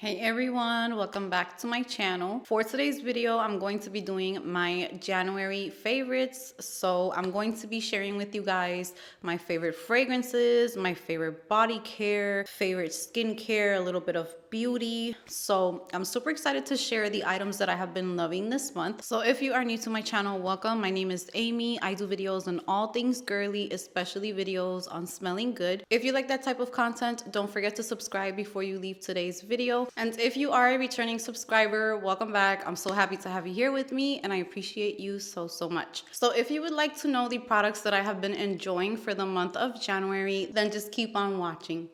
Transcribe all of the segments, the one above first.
Hey everyone, welcome back to my channel. For today's video, I'm going to be doing my January favorites. So I'm going to be sharing with you guys my favorite fragrances, my favorite body care, favorite skincare, a little bit of beauty. So I'm super excited to share the items that I have been loving this month. So if you are new to my channel, welcome. My name is Amy. I do videos on all things girly, especially videos on smelling good. If you like that type of content, don't forget to subscribe before you leave today's video. And if you are a returning subscriber, welcome back. I'm so happy to have you here with me and I appreciate you so much. So if you would like to know the products that I have been enjoying for the month of January, then just keep on watching.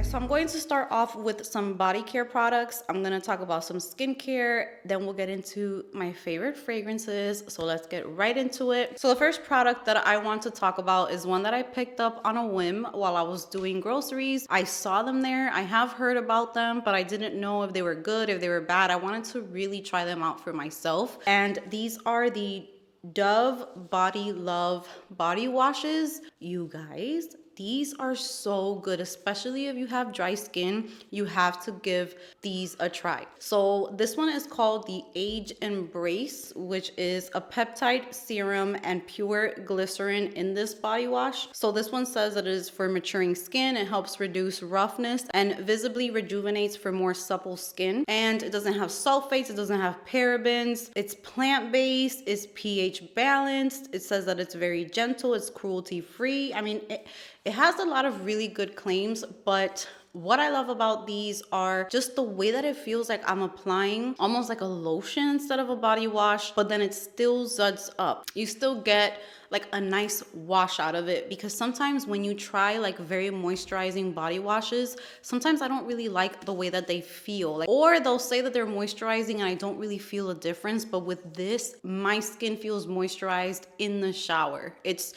So I'm going to start off with some body care products. I'm going to talk about some skincare, then we'll get into my favorite fragrances. So let's get right into it. So the first product that I want to talk about is one that I picked up on a whim while I was doing groceries. I saw them there. I have heard about them, but I didn't know if they were good, if they were bad. I wanted to really try them out for myself. And these are the Dove Body Love body washes. You guys, these are so good, especially if you have dry skin. You have to give these a try. So this one is called the Age Embrace, which is a peptide serum and pure glycerin in this body wash. So this one says that it is for maturing skin. It helps reduce roughness and visibly rejuvenates for more supple skin. And it doesn't have sulfates. It doesn't have parabens. It's plant-based. It's pH balanced. It says that it's very gentle. It's cruelty-free. I mean, it has a lot of really good claims, but what I love about these are just the way that it feels like I'm applying almost like a lotion instead of a body wash, but then it still zuds up. You still get like a nice wash out of it, because sometimes when you try like very moisturizing body washes, sometimes I don't really like the way that they feel, or they'll say that they're moisturizing and I don't really feel a difference. But with this, my skin feels moisturized in the shower. It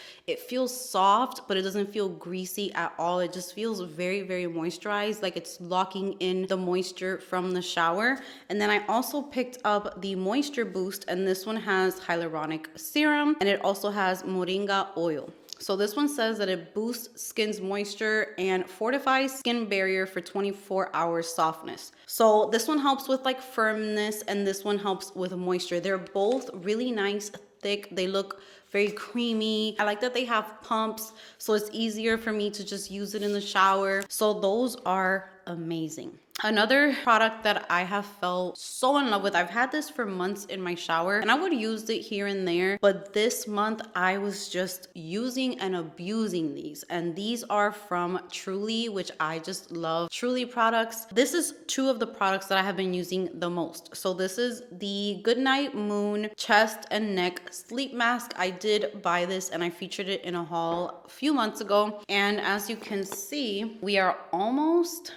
feels soft, but it doesn't feel greasy at all. It just feels very moisturized, like it's locking in the moisture from the shower. And then I also picked up the Moisture Boost, and this one has hyaluronic serum, and it also has moringa oil. So this one says that it boosts skin's moisture and fortifies skin barrier for 24-hour softness. So this one helps with like firmness, and this one helps with moisture. They're both really nice, thick. They look very creamy. I like that they have pumps, so it's easier for me to just use it in the shower. So those are amazing. Another product that I have felt so in love with, I've had this for months in my shower and I would use it here and there, but this month I was just using and abusing these. And these are from Truly, which I just love. Truly products. This is two of the products that I have been using the most. So this is the Goodnight Moon Chest and Neck Sleep Mask. I did buy this and I featured it in a haul a few months ago. And as you can see, we are almost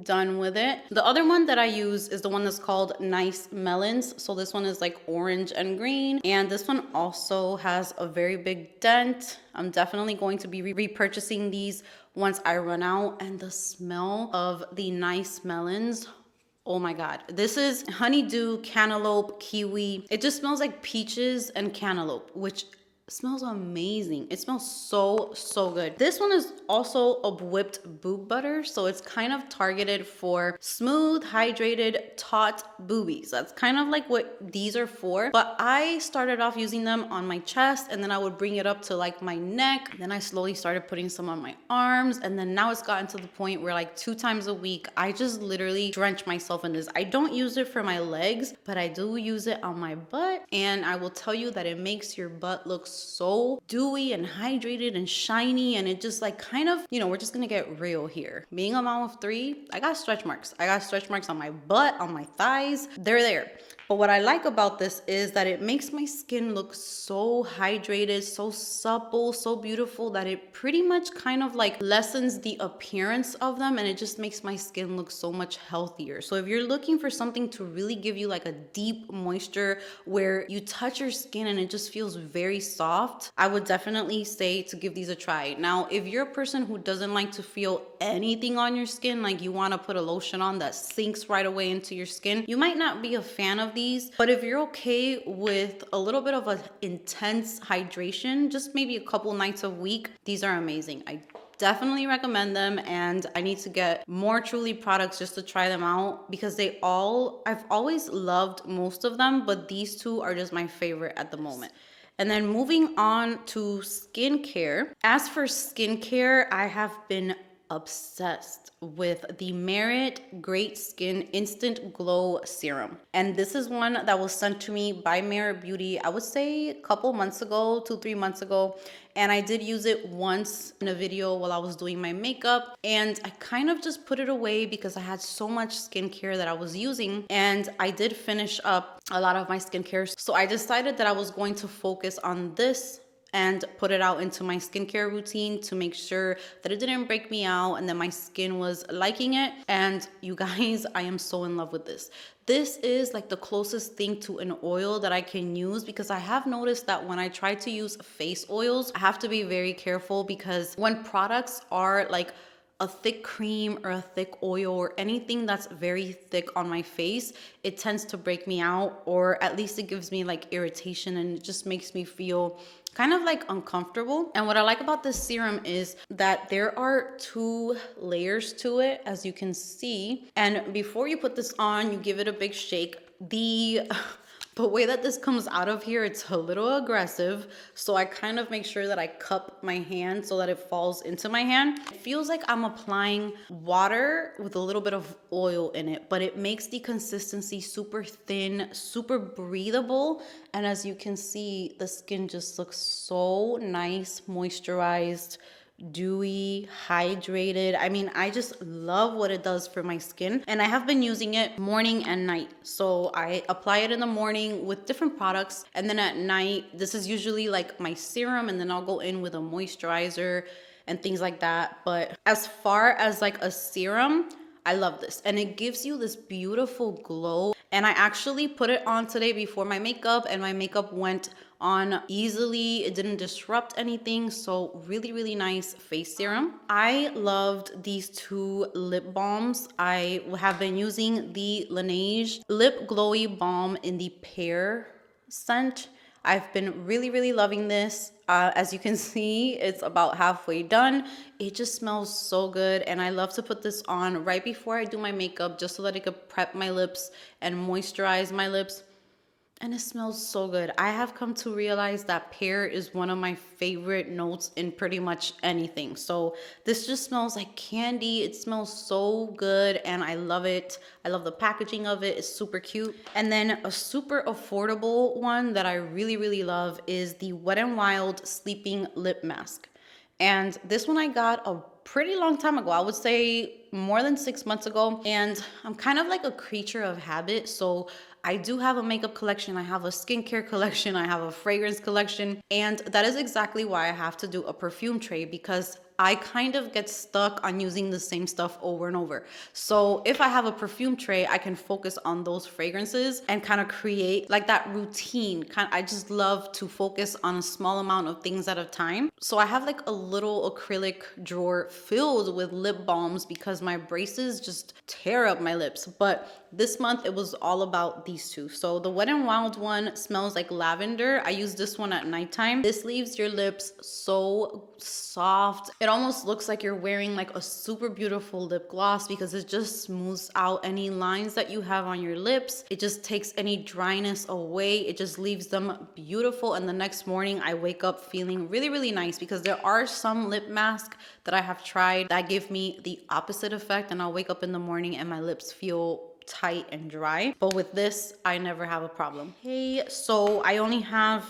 done with it. The other one that I use is the one that's called Nice Melons. So this one is like orange and green, and this one also has a very big dent. I'm definitely going to be repurchasing these once I run out. And the smell of the Nice Melons, oh my God. This is honeydew, cantaloupe, kiwi. It just smells like peaches and cantaloupe, which smells amazing. It smells so good. This one is also a whipped boob butter, so it's kind of targeted for smooth, hydrated, taut boobies. That's kind of like what these are for. But I started off using them on my chest, and then I would bring it up to like my neck. Then I slowly started putting some on my arms, and then now it's gotten to the point where like 2 times a week, I just literally drench myself in this. I don't use it for my legs, but I do use it on my butt, and I will tell you that it makes your butt look so dewy and hydrated and shiny. And it just like kind of, you know, we're just gonna get real here. Being a mom of 3, I got stretch marks. I got stretch marks on my butt, on my thighs. They're there. But what I like about this is that it makes my skin look so hydrated, so supple, so beautiful, that it pretty much kind of like lessens the appearance of them, and it just makes my skin look so much healthier. So if you're looking for something to really give you like a deep moisture where you touch your skin and it just feels very soft, I would definitely say to give these a try. Now, if you're a person who doesn't like to feel anything on your skin, like you want to put a lotion on that sinks right away into your skin, you might not be a fan of these. But if you're okay with a little bit of an intense hydration, just maybe a couple nights a week, these are amazing. I definitely recommend them, and I need to get more Truly products just to try them out because I've always loved most of them, but these two are just my favorite at the moment. And then moving on to skincare. As for skincare, I have been obsessed with the Merit Great Skin Instant Glow Serum. And this is one that was sent to me by Merit Beauty, I would say a couple months ago, 2-3 months ago. And I did use it once in a video while I was doing my makeup. And I kind of just put it away because I had so much skincare that I was using. And I did finish up a lot of my skincare. So I decided that I was going to focus on this and put it out into my skincare routine to make sure that it didn't break me out and that my skin was liking it. And you guys, I am so in love with this. This is like the closest thing to an oil that I can use, because I have noticed that when I try to use face oils, I have to be very careful, because when products are like a thick cream or a thick oil or anything that's very thick on my face, it tends to break me out, or at least it gives me like irritation, and it just makes me feel kind of like uncomfortable. And what I like about this serum is that there are 2 layers to it, as you can see. And before you put this on, you give it a big shake. The way that this comes out of here, it's a little aggressive. So I kind of make sure that I cup my hand so that it falls into my hand. It feels like I'm applying water with a little bit of oil in it, but it makes the consistency super thin, super breathable. And as you can see, the skin just looks so nice, moisturized, dewy, hydrated. I mean, I just love what it does for my skin, and I have been using it morning and night. So I apply it in the morning with different products, and then at night, this is usually like my serum, and then I'll go in with a moisturizer and things like that. But as far as like a serum, I love this, and it gives you this beautiful glow. And I actually put it on today before my makeup, and my makeup went on easily. It didn't disrupt anything. So really, really nice face serum. I loved these 2 lip balms. I have been using the Laneige Lip Glowy Balm in the pear scent. I've been really, really loving this. As you can see, it's about halfway done. It just smells so good, and I love to put this on right before I do my makeup, just so that it could prep my lips and moisturize my lips. And it smells so good. I have come to realize that pear is one of my favorite notes in pretty much anything. So this just smells like candy. It smells so good, and I love it. I love the packaging of it. It's super cute. And then a super affordable one that I really, really love is the Wet n Wild Sleeping Lip Mask. And this one I got a pretty long time ago. I would say more than 6 months ago. And I'm kind of like a creature of habit. So I do have a makeup collection, I have a skincare collection, I have a fragrance collection, and that is exactly why I have to do a perfume tray, because I kind of get stuck on using the same stuff over and over. So if I have a perfume tray, I can focus on those fragrances and kind of create like that routine. I just love to focus on a small amount of things at a time. So I have like a little acrylic drawer filled with lip balms because my braces just tear up my lips. But this month it was all about these 2. So the Wet n Wild one smells like lavender. I use this one at nighttime. This leaves your lips so soft. It almost looks like you're wearing like a super beautiful lip gloss, because it just smooths out any lines that you have on your lips. It just takes any dryness away. It just leaves them beautiful. And the next morning I wake up feeling really, really nice, because there are some lip masks that I have tried that give me the opposite effect, and I'll wake up in the morning and my lips feel tight and dry. But with this, I never have a problem. Okay, so I only have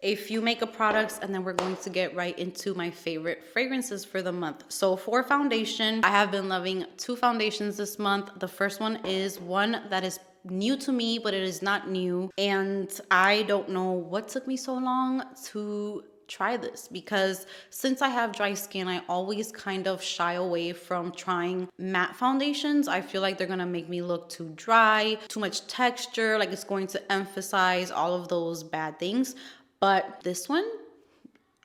a few makeup products, and then we're going to get right into my favorite fragrances for the month. So for foundation, I have been loving 2 foundations this month. The first one is one that is new to me, but it is not new, and I don't know what took me so long to try this, because since I have dry skin, I always kind of shy away from trying matte foundations. I feel like they're gonna make me look too dry, too much texture, like it's going to emphasize all of those bad things. But this one,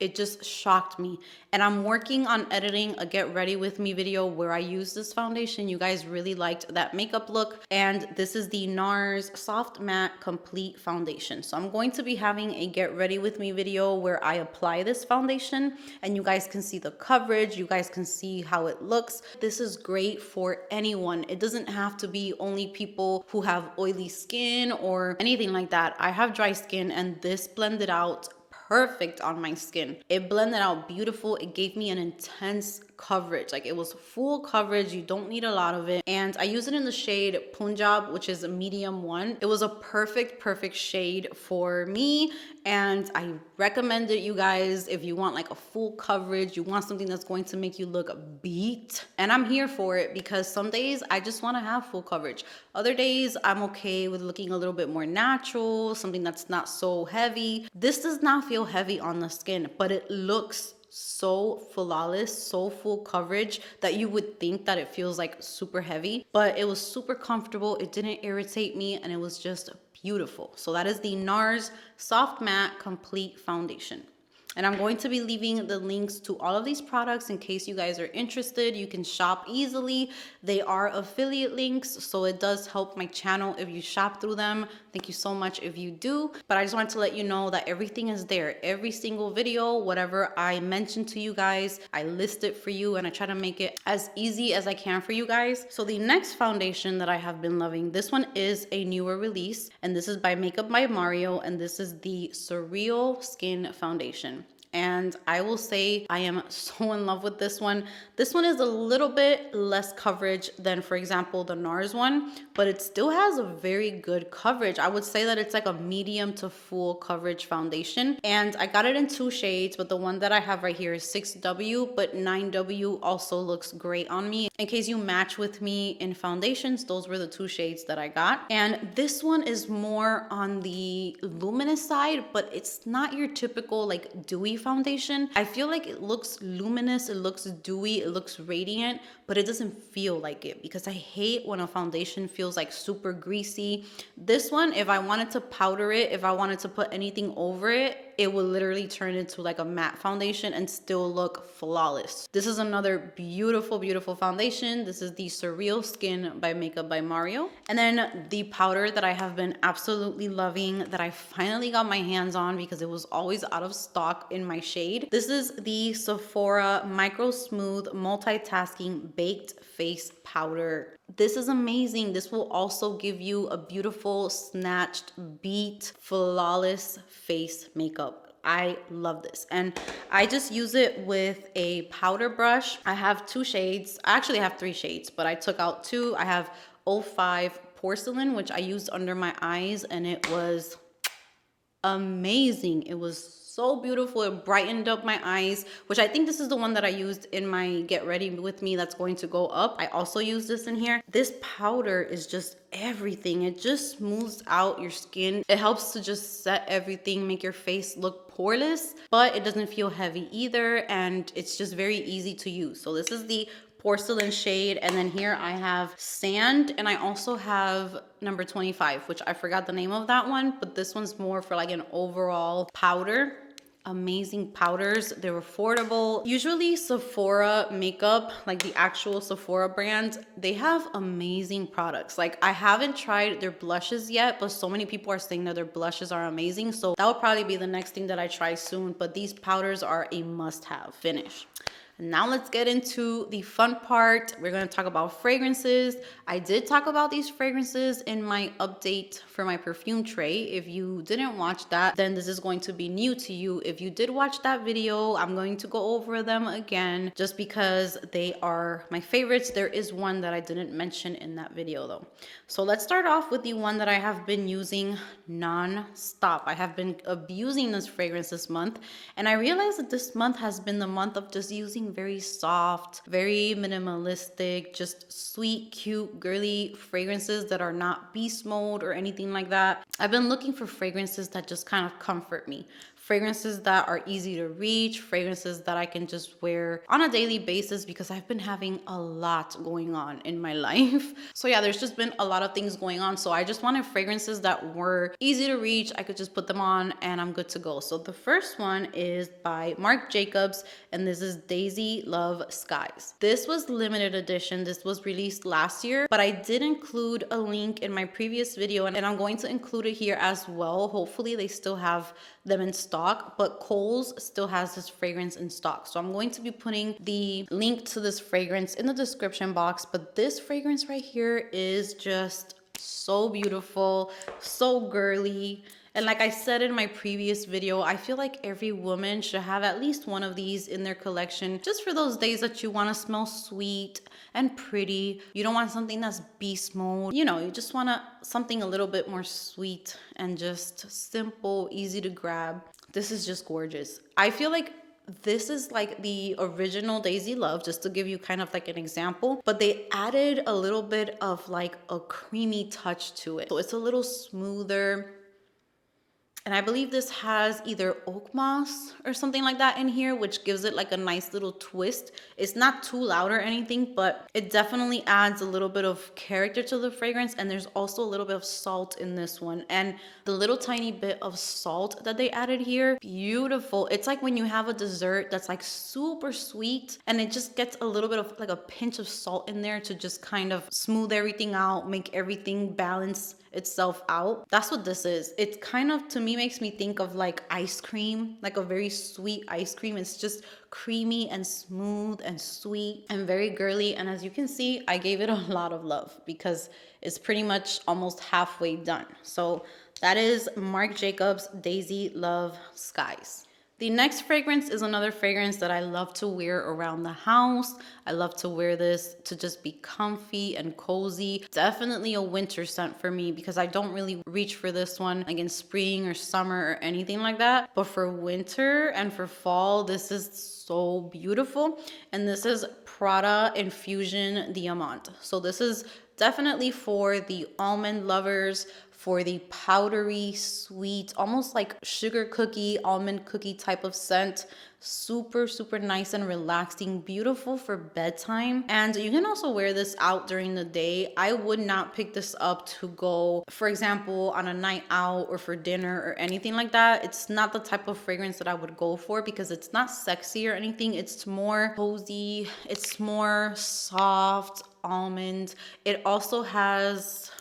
It just shocked me. And I'm working on editing a get ready with me video where I use this foundation. You guys really liked that makeup look. And this is the NARS Soft Matte Complete Foundation. So I'm going to be having a get ready with me video where I apply this foundation and you guys can see the coverage. You guys can see how it looks. This is great for anyone. It doesn't have to be only people who have oily skin or anything like that. I have dry skin and this blended out perfect on my skin. It blended out beautiful. It gave me an intense coverage. Like it was full coverage. You don't need a lot of it. And I use it in the shade Punjab, which is a medium 1. It was a perfect shade for me. And I recommend it, you guys, if you want like a full coverage, you want something that's going to make you look beat. And I'm here for it because some days I just want to have full coverage. Other days I'm okay with looking a little bit more natural, something that's not so heavy. This does not feel heavy on the skin, but it looks so flawless, so full coverage that you would think that it feels like super heavy, but it was super comfortable. It didn't irritate me and it was just beautiful. So that is the NARS Soft Matte Complete Foundation. And I'm going to be leaving the links to all of these products in case you guys are interested. You can shop easily. They are affiliate links, so it does help my channel if you shop through them. Thank you so much if you do. But I just wanted to let you know that everything is there. Every single video, whatever I mentioned to you guys, I list it for you and I try to make it as easy as I can for you guys. So the next foundation that I have been loving, this one is a newer release, and this is by Makeup by Mario, and this is the Surreal Skin Foundation. And I will say I am so in love with this one. This one is a little bit less coverage than, for example, the NARS one, but it still has a very good coverage. I would say that it's like a medium to full coverage foundation. And I got it in 2 shades, but the one that I have right here is 6W, but 9W also looks great on me. In case you match with me in foundations, those were the 2 shades that I got. And this one is more on the luminous side, but it's not your typical like dewy foundation. I feel like it looks luminous, it looks dewy, it looks radiant, but it doesn't feel like it because I hate when a foundation feels like super greasy. This one, if I wanted to powder it, if I wanted to put anything over it, it will literally turn into like a matte foundation and still look flawless. This is another beautiful foundation. This is the Surreal Skin by Makeup by Mario. And then the powder that I have been absolutely loving that I finally got my hands on because it was always out of stock in my shade. This is the Sephora Micro Smooth Multitasking Baked Face Powder. This is amazing. This will also give you a beautiful, snatched, beat, flawless face makeup. I love this. And I just use it with a powder brush. I have 2 shades. I actually have 3 shades, but I took out 2. I have 05 Porcelain, which I used under my eyes, and it was amazing. It was so beautiful. It brightened up my eyes, which I think this is the one that I used in my Get Ready With Me that's going to go up. I also use this in here. This powder is just everything. It just smooths out your skin. It helps to just set everything, make your face look poreless, but it doesn't feel heavy either, and it's just very easy to use. So this is the Porcelain shade, and then here I have Sand, and I also have number 25, which I forgot the name of that one, but this one's more for like an overall powder. Amazing powders. They're affordable. Usually Sephora makeup, like the actual Sephora brand, they have amazing products. Like I haven't tried their blushes yet, but so many people are saying that their blushes are amazing. So that will probably be the next thing that I try soon, but these powders are a must-have. Finish. Now let's get into the fun part. We're going to talk about fragrances. I did talk about these fragrances in my update for my perfume tray. If you didn't watch that, then this is going to be new to you. If you did watch that video, I'm going to go over them again just because they are my favorites. There is one that I didn't mention in that video though. So let's start off with the one that I have been using non-stop. I have been abusing this fragrance this month, and I realized that this month has been the month of just using very soft, very minimalistic, just sweet, cute, girly fragrances that are not beast mode or anything like that. I've been looking for fragrances that just kind of comfort me. fragrances that are easy to reach, fragrances that I can just wear on a daily basis because I've been having a lot going on in my life. So yeah, there's just been a lot of things going on. So I just wanted fragrances that were easy to reach. I could just put them on and I'm good to go. So the first one is by Marc Jacobs, and this is Daisy Love Skies. This was limited edition. This was released last year, but I did include a link in my previous video, and I'm going to include it here as well. Hopefully they still have them in stock, but Kohl's still has this fragrance in stock. So I'm going to be putting the link to this fragrance in the description box, but this fragrance right here is just so beautiful, so girly. And like I said in my previous video, I feel like every woman should have at least one of these in their collection, just for those days that you want to smell sweet and pretty. You don't want something that's beast mode. You know, you just want something a little bit more sweet and just simple, easy to grab. This is just gorgeous. I feel like this is like the original Daisy Love, just to give you kind of like an example, but they added a little bit of like a creamy touch to it. So it's a little smoother. And I believe this has either oak moss or something like that in here, which gives it like a nice little twist. It's not too loud or anything, but it definitely adds a little bit of character to the fragrance. And there's also a little bit of salt in this one. And the little tiny bit of salt that they added here, beautiful. It's like when you have a dessert that's like super sweet and it just gets a little bit of like a pinch of salt in there to just kind of smooth everything out, make everything balance itself out. That's what this is. It kind of, to me, makes me think of like ice cream, like a very sweet ice cream. It's just creamy and smooth and sweet and very girly. And as you can see, I gave it a lot of love because it's pretty much almost halfway done. So that is Marc Jacobs Daisy Love Skies. The next fragrance is another fragrance that I love to wear around the house. I love to wear this to just be comfy and cozy. Definitely a winter scent for me because I don't really reach for this one like in spring or summer or anything like that. But for winter and for fall, this is so beautiful. And this is Prada Infusion Diamant. So this is definitely for the almond lovers, for the powdery, sweet, almost like sugar cookie, almond cookie type of scent. Super, super nice and relaxing, beautiful for bedtime. And you can also wear this out during the day. I would not pick this up to go, for example, on a night out or for dinner or anything like that. It's not the type of fragrance that I would go for because it's not sexy or anything. It's more cozy. It's more soft, almond. It also has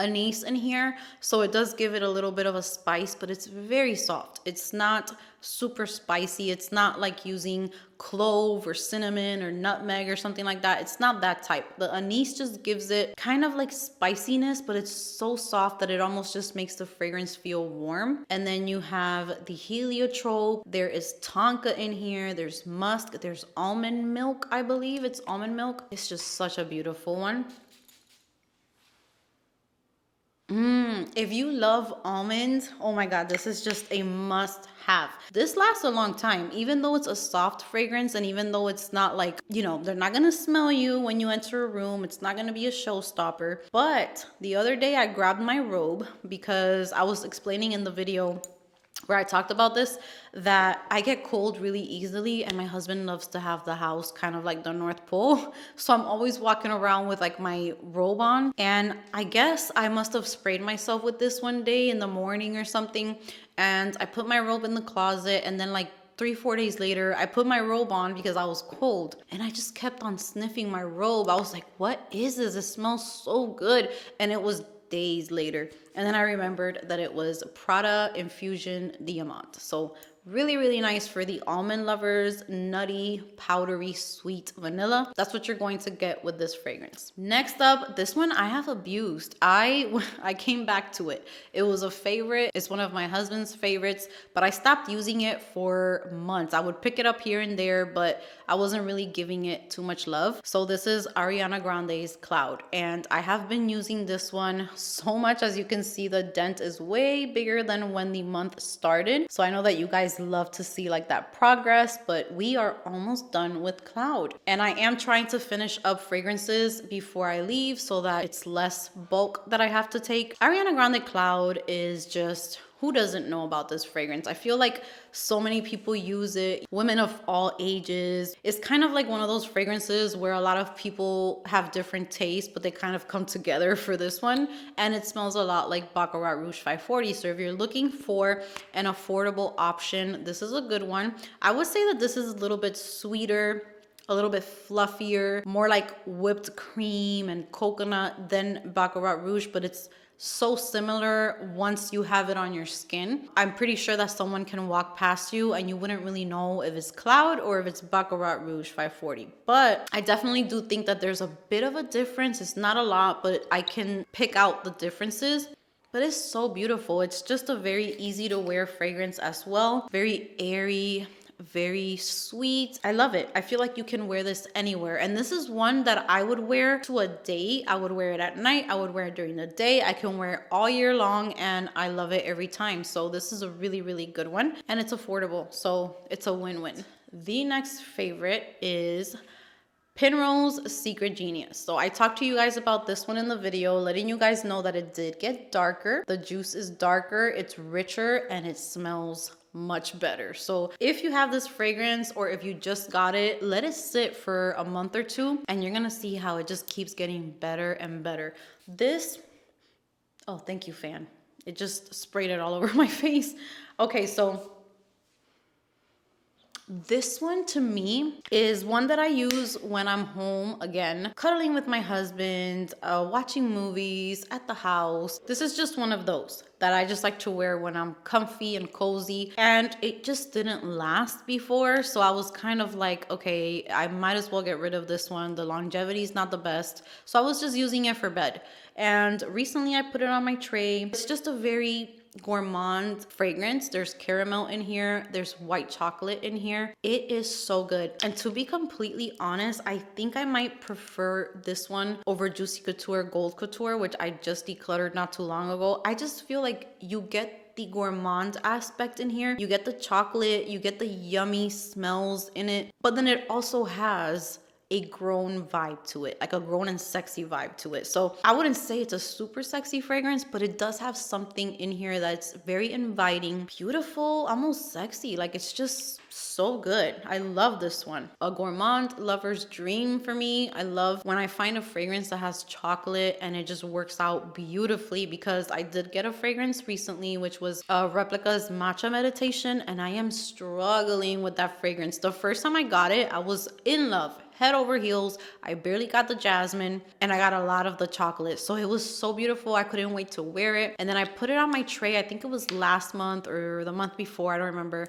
anise in here, so it does give it a little bit of a spice, but it's very soft. It's not super spicy. It's not like using clove or cinnamon or nutmeg or something like that. It's not that type. The anise just gives it kind of like spiciness, but it's so soft that it almost just makes the fragrance feel warm. And then you have the heliotrope. There is tonka in here. There's musk. There's almond milk. I believe it's almond milk. It's just such a beautiful one. If you love almonds, oh my God, this is just a must have. This lasts a long time, even though it's a soft fragrance and even though it's not like, you know, they're not gonna smell you when you enter a room. It's not gonna be a showstopper. But the other day I grabbed my robe because I was explaining in the video where I talked about this, that I get cold really easily and my husband loves to have the house kind of like the North Pole. So I'm always walking around with like my robe on. And I guess I must have sprayed myself with this one day in the morning or something. And I put my robe in the closet and then like 3-4 days later, I put my robe on because I was cold and I just kept on sniffing my robe. I was like, what is this? It smells so good. And it was days later. And then I remembered that it was Prada Infusion Diamant. So really, really nice for the almond lovers, nutty, powdery, sweet vanilla. That's what you're going to get with this fragrance. Next up, this one I have abused. I came back to it. It was a favorite. It's one of my husband's favorites, but I stopped using it for months. I would pick it up here and there, but I wasn't really giving it too much love. So this is Ariana Grande's Cloud. And I have been using this one so much. As you can see, the dent is way bigger than when the month started. So I know that you guys love to see like that progress, but we are almost done with Cloud. And I am trying to finish up fragrances before I leave so that it's less bulk that I have to take. Ariana Grande Cloud is just Who doesn't know about this fragrance? I feel like so many people use it, women of all ages. It's kind of like one of those fragrances where a lot of people have different tastes, but they kind of come together for this one. And it smells a lot like Baccarat Rouge 540. So if you're looking for an affordable option, this is a good one. I would say that this is a little bit sweeter, a little bit fluffier, more like whipped cream and coconut than Baccarat Rouge, but it's so similar once you have it on your skin. I'm pretty sure that someone can walk past you and you wouldn't really know if it's Cloud or if it's Baccarat Rouge 540. But I definitely do think that there's a bit of a difference. It's not a lot, but I can pick out the differences. But it's so beautiful. It's just a very easy to wear fragrance as well. Very airy, very sweet. I love it. I feel like you can wear this anywhere. And this is one that I would wear to a date. I would wear it at night. I would wear it during the day. I can wear it all year long and I love it every time. So this is a really, really good one and it's affordable. So it's a win-win. The next favorite is Penrose Secret Genius. So I talked to you guys about this one in the video, letting you guys know that it did get darker. The juice is darker, it's richer, and it smells much better. So if you have this fragrance or if you just got it, let it sit for a month or two and you're gonna see how it just keeps getting better and better. This, oh, thank you, fan. It just sprayed it all over my face. Okay, so this one to me is one that I use when I'm home, again, cuddling with my husband, watching movies at the house. This is just one of those that I just like to wear when I'm comfy and cozy. And it just didn't last before. So I was kind of like, okay, I might as well get rid of this one. The longevity is not the best. So I was just using it for bed. And recently I put it on my tray. It's just a very gourmand fragrance. There's caramel in here, there's white chocolate in here. It is so good. And to be completely honest, I think I might prefer this one over Juicy Couture Gold Couture, which I just decluttered not too long ago. I just feel like you get the gourmand aspect in here, you get the chocolate, you get the yummy smells in it, but then it also has a grown vibe to it, like a grown and sexy vibe to it. So I wouldn't say it's a super sexy fragrance, but it does have something in here that's very inviting, beautiful, almost sexy. Like it's just so good. I love this one. A gourmand lover's dream for me. I love when I find a fragrance that has chocolate and it just works out beautifully, because I did get a fragrance recently, which was Replica's Matcha Meditation, and I am struggling with that fragrance. The first time I got it, I was in love, head over heels. I barely got the jasmine and I got a lot of the chocolate. So it was so beautiful. I couldn't wait to wear it. And then I put it on my tray. I think it was last month or the month before, I don't remember.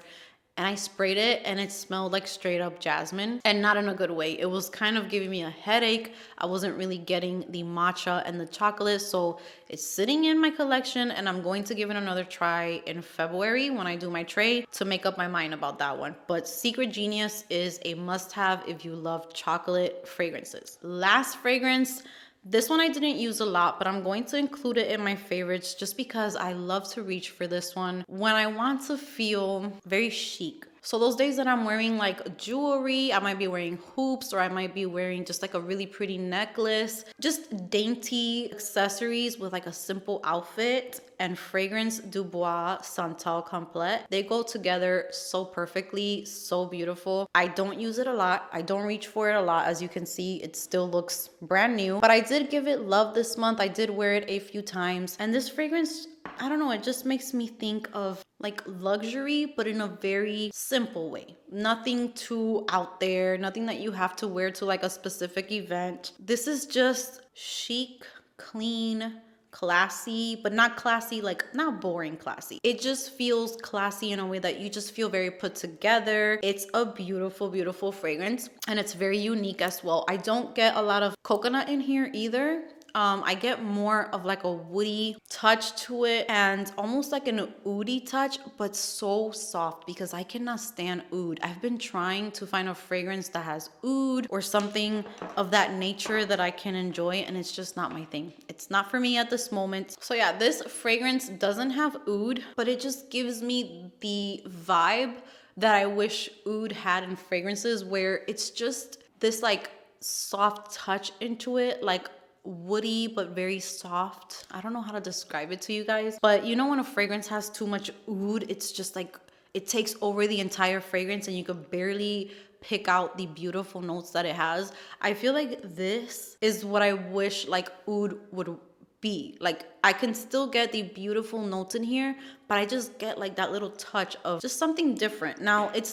And I sprayed it and it smelled like straight up jasmine, and not in a good way. It was kind of giving me a headache. I wasn't really getting the matcha and the chocolate. So it's sitting in my collection and I'm going to give it another try in February when I do my tray to make up my mind about that one. But Secret Genius is a must-have if you love chocolate fragrances. Last fragrance. This one I didn't use a lot, but I'm going to include it in my favorites just because I love to reach for this one when I want to feel very chic. So those days that I'm wearing like jewelry, I might be wearing hoops, or I might be wearing just like a really pretty necklace, just dainty accessories with like a simple outfit, and Fragrance Du Bois Santal Complete. They go together so perfectly, so beautiful. I don't use it a lot. I don't reach for it a lot. As you can see, it still looks brand new, but I did give it love this month. I did wear it a few times, and this fragrance, I don't know, it just makes me think of like luxury, but in a very simple way. Nothing too out there, nothing that you have to wear to like a specific event. This is just chic, clean, classy, but not classy, like not boring classy. It just feels classy in a way that you just feel very put together. It's a beautiful, beautiful fragrance, and it's very unique as well. I don't get a lot of coconut in here either. I get more of like a woody touch to it, and almost like an oudy touch, but so soft, because I cannot stand oud. I've been trying to find a fragrance that has oud or something of that nature that I can enjoy, and it's just not my thing. It's not for me at this moment. So yeah, this fragrance doesn't have oud, but it just gives me the vibe that I wish oud had in fragrances, where it's just this like soft touch into it, like woody but very soft. I don't know how to describe it to you guys, but you know when a fragrance has too much oud, it's just like it takes over the entire fragrance and you could barely pick out the beautiful notes that it has. I feel like this is what I wish like oud would be. Like I can still get the beautiful notes in here, but I just get like that little touch of just something different. Now it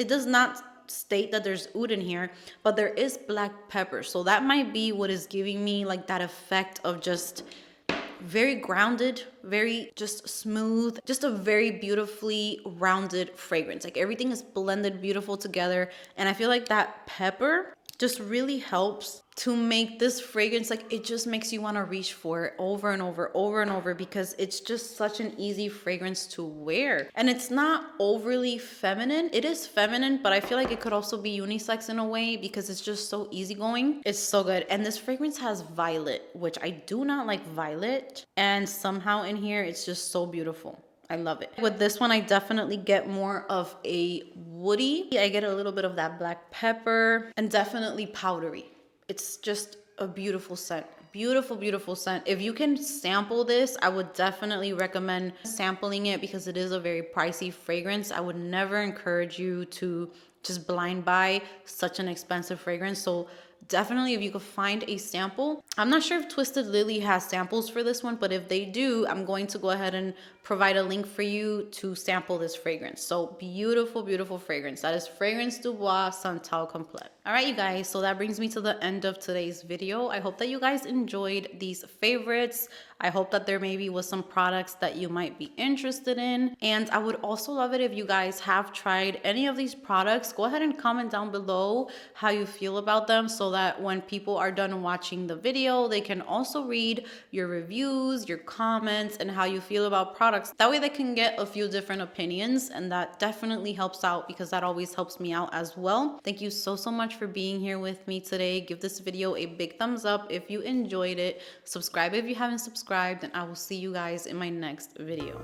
does not state that there's oud in here, but there is black pepper, so that might be what is giving me like that effect of just very grounded, very just smooth, just a very beautifully rounded fragrance. Like everything is blended beautiful together, and I feel like that pepper just really helps to make this fragrance, like it just makes you want to reach for it over and over because it's just such an easy fragrance to wear. And it's not overly feminine. It is feminine, but I feel like it could also be unisex in a way because it's just so easygoing. It's so good. And this fragrance has violet, which I do not like violet, and somehow in here it's just so beautiful. I love it. With this one, I definitely get more of a woody. I get a little bit of that black pepper and definitely powdery. It's just a beautiful scent. Beautiful, beautiful scent. If you can sample this, I would definitely recommend sampling it because it is a very pricey fragrance. I would never encourage you to just blind buy such an expensive fragrance. So definitely if you could find a sample. I'm not sure if Twisted Lily has samples for this one, but if they do, I'm going to go ahead and provide a link for you to sample this fragrance. So beautiful, beautiful fragrance. That is Fragrance du Bois Santal Complete. All right, you guys, so that brings me to the end of today's video. I hope that you guys enjoyed these favorites. I hope that there maybe was some products that you might be interested in. And I would also love it if you guys have tried any of these products. Go ahead and comment down below how you feel about them so that when people are done watching the video, they can also read your reviews, your comments, and how you feel about products. That way they can get a few different opinions, and that definitely helps out because that always helps me out as well. Thank you so much for being here with me today. Give this video a big thumbs up if you enjoyed it. Subscribe if you haven't subscribed, and I will see you guys in my next video.